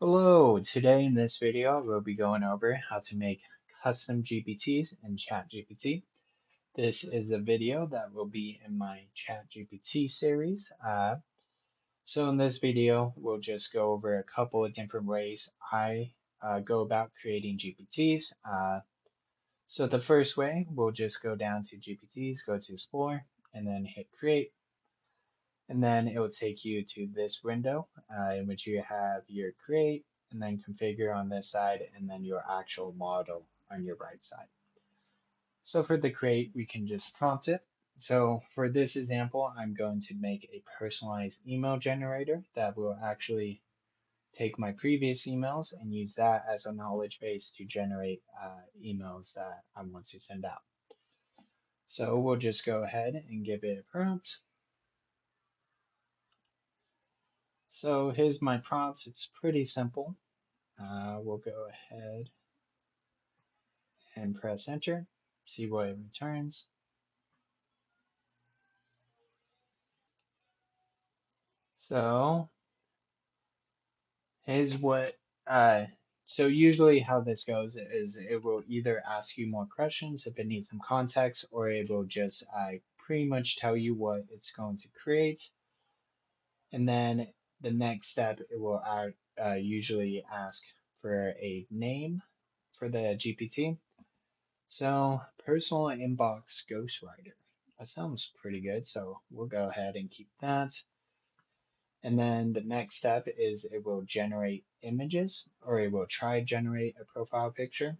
Hello, today in this video we'll be going over how to make custom GPTs in ChatGPT. This is the video that will be in my ChatGPT series. So in this video we'll just go over a couple of different ways I go about creating GPTs. So the first way, we'll just go down to GPTs, go to Explore, and then hit Create. And then it will take you to this window in which you have your create and then configure on this side and then your actual model on your right side. So for the create, we can just prompt it. So for this example, I'm going to make a personalized email generator that will actually take my previous emails and use that as a knowledge base to generate emails that I want to send out. So we'll just go ahead and give it a prompt. So here's my prompt. It's pretty simple. We'll go ahead and press enter, see what it returns. So here's what, so usually how this goes is it will either ask you more questions if it needs some context, or it will just pretty much tell you what it's going to create. And then the next step, it will usually ask for a name for the GPT. So, personal inbox ghostwriter. That sounds pretty good. So, we'll go ahead and keep that. And then the next step is it will generate images, or it will try generate a profile picture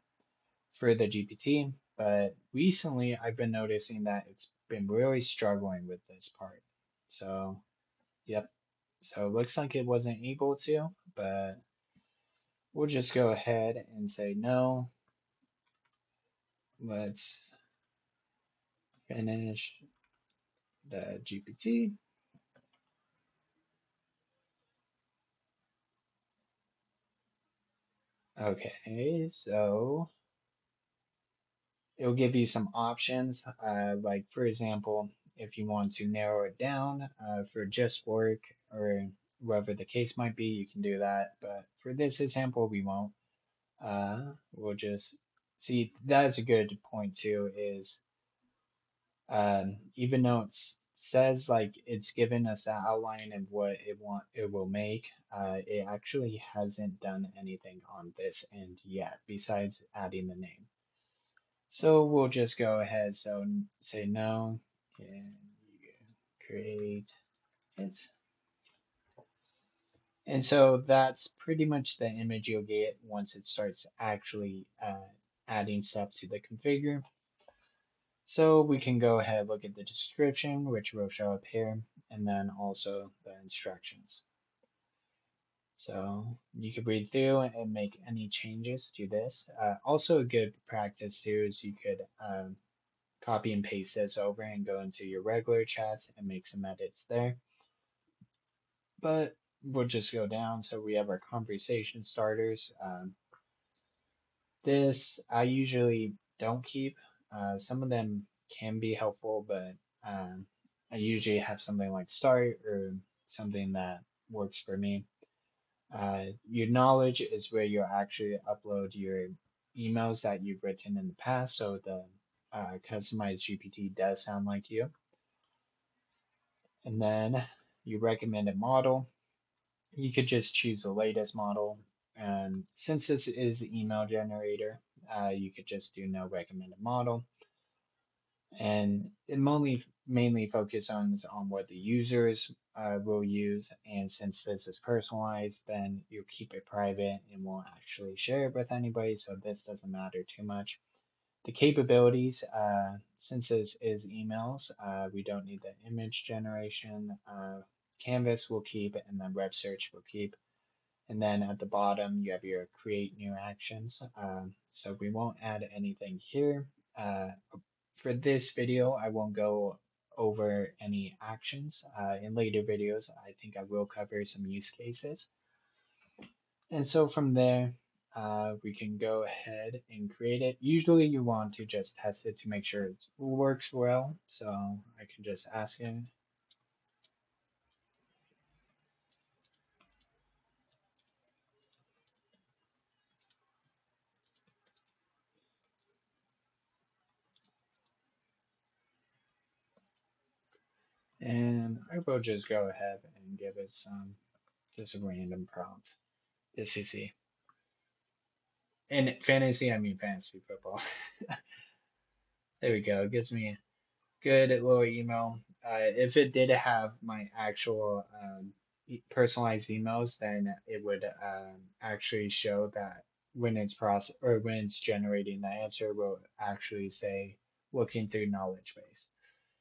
for the GPT. But recently, I've been noticing that it's been really struggling with this part. So, yep. So, it looks like it wasn't able to, but we'll just go ahead and say no. Let's finish the GPT. Okay, so it'll give you some options. Like for example, if you want to narrow it down for just work or whatever the case might be, you can do that. But for this example, we won't. We'll just see. That's a good point too. Is even though it says like it's given us the outline of what it will make, it actually hasn't done anything on this end yet besides adding the name. So we'll just go ahead, so say no, can you create it? And so that's pretty much the image you'll get once it starts actually adding stuff to the configure. So we can go ahead, look at the description, which will show up here, and then also the instructions. So you could read through and make any changes to this. Also a good practice too is you could copy and paste this over and go into your regular chats and make some edits there. But we'll just go down. So we have our conversation starters. This I usually don't keep. Some of them can be helpful, but I usually have something like start or something that works for me. Your knowledge is where you actually upload your emails that you've written in the past. So the customized GPT does sound like you. And then you recommend a model. You could just choose the latest model. And since this is the email generator, you could just do no recommended model. And it mainly focuses on what the users will use. And since this is personalized, then you keep it private and won't actually share it with anybody. So this doesn't matter too much. The capabilities, since this is emails, we don't need the image generation. Canvas will keep, and then web search will keep. And then at the bottom, you have your create new actions. So we won't add anything here. For this video, I won't go over any actions. In later videos, I think I will cover some use cases. And so from there, we can go ahead and create it. Usually you want to just test it to make sure it works well. So I can just ask him. And I will just go ahead and give it some just a random prompt. This is see. And fantasy, I mean fantasy football. There we go. It gives me a good little email. If it did have my actual personalized emails, then it would actually show that when it's process or when it's generating the answer, it will actually say looking through knowledge base.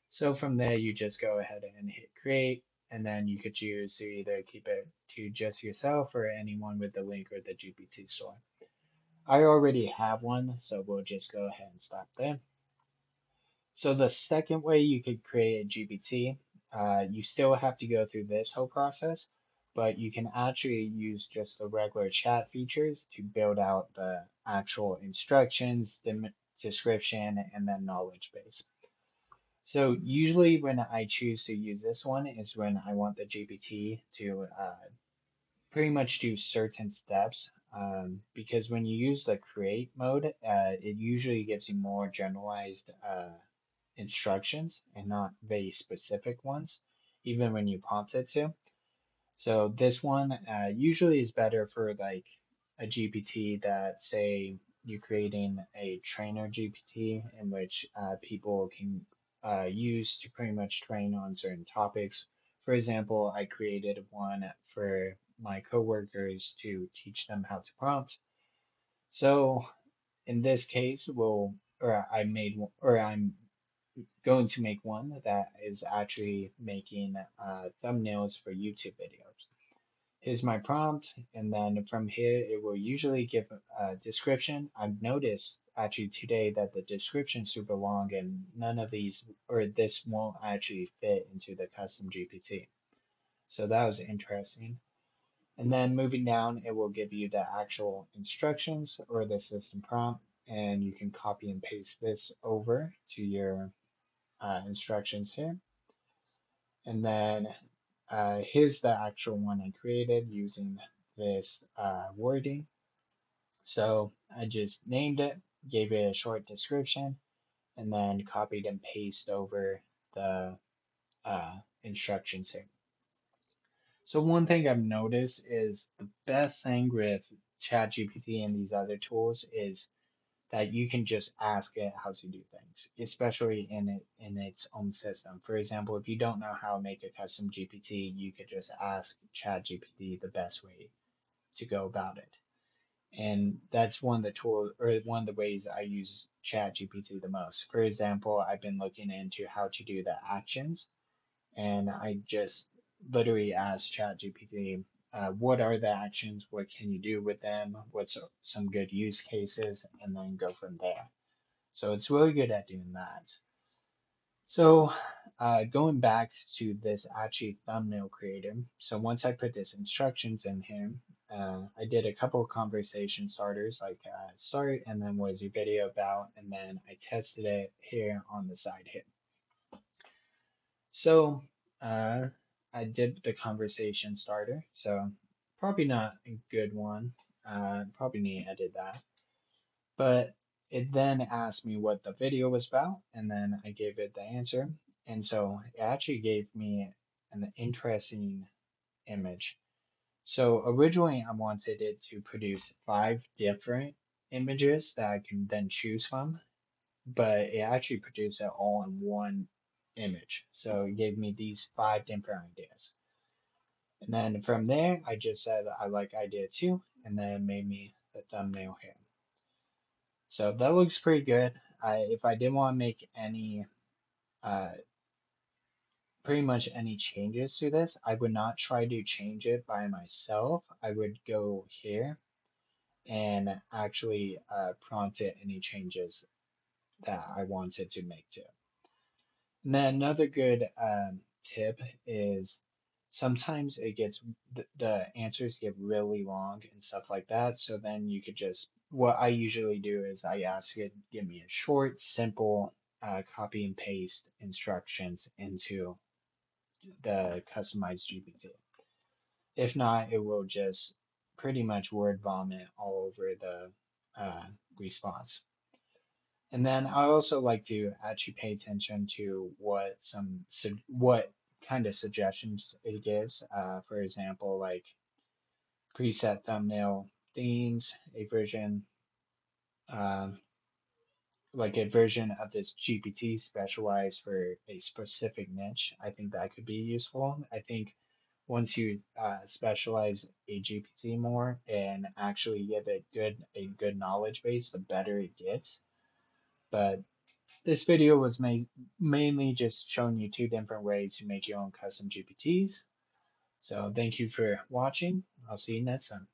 So from there, you just go ahead and hit create, and then you could choose to either keep it to just yourself or anyone with the link or the GPT store. I already have one, so we'll just go ahead and stop there. So the second way you could create a GPT, you still have to go through this whole process, but you can actually use just the regular chat features to build out the actual instructions, the description, and then knowledge base. So usually when I choose to use this one is when I want the GPT to pretty much do certain steps. Because when you use the create mode, it usually gives you more generalized instructions and not very specific ones, even when you prompt it to. So this one usually is better for like a GPT that say you're creating a trainer GPT in which people can use to pretty much train on certain topics. For example, I created one for my coworkers to teach them how to prompt. So in this case, I'm going to make one that is actually making thumbnails for YouTube videos. Here's my prompt, and then from here it will usually give a description. I've noticed actually today that the description's super long and none of these or this won't actually fit into the custom GPT. So that was interesting. And then moving down, it will give you the actual instructions or the system prompt, and you can copy and paste this over to your instructions here. And then here's the actual one I created using this wording. So I just named it, gave it a short description, and then copied and pasted over the instructions here. So one thing I've noticed is the best thing with ChatGPT and these other tools is that you can just ask it how to do things, especially in its own system. For example, if you don't know how to make a custom GPT, you could just ask ChatGPT the best way to go about it. And that's one of the tools or one of the ways I use ChatGPT the most. For example, I've been looking into how to do the actions, and I just literally asked ChatGPT, what are the actions? What can you do with them? What's some good use cases? And then go from there. So it's really good at doing that. So going back to this actually thumbnail creator. So once I put this instructions in here, I did a couple of conversation starters like start and then what is your video about? And then I tested it here on the side here. So uh, I did the conversation starter. So probably not a good one. Probably need to edit that. But it then asked me what the video was about, and then I gave it the answer. And so it actually gave me an interesting image. So originally I wanted it to produce 5 different images that I can then choose from, but it actually produced it all in one image. So it gave me these 5 different ideas. And then from there, I just said I like idea 2, and then it made me the thumbnail here. So that looks pretty good. If I did want to make any, uh, pretty much any changes to this, I would not try to change it by myself. I would go here and actually prompt it any changes that I wanted to make to it. And then another good tip is sometimes the answers get really long and stuff like that. So then you could just, what I usually do is I ask it, give me a short, simple copy and paste instructions into the customized GPT. If not, it will just pretty much word vomit all over the response. And then I also like to actually pay attention to what kind of suggestions it gives. For example, like preset thumbnail themes, um, a version of this GPT specialized for a specific niche. I think that could be useful. I think once you specialize a GPT more and actually give it a good knowledge base, the better it gets. But this video was mainly just showing you two different ways to make your own custom GPTs. So thank you for watching. I'll see you next time.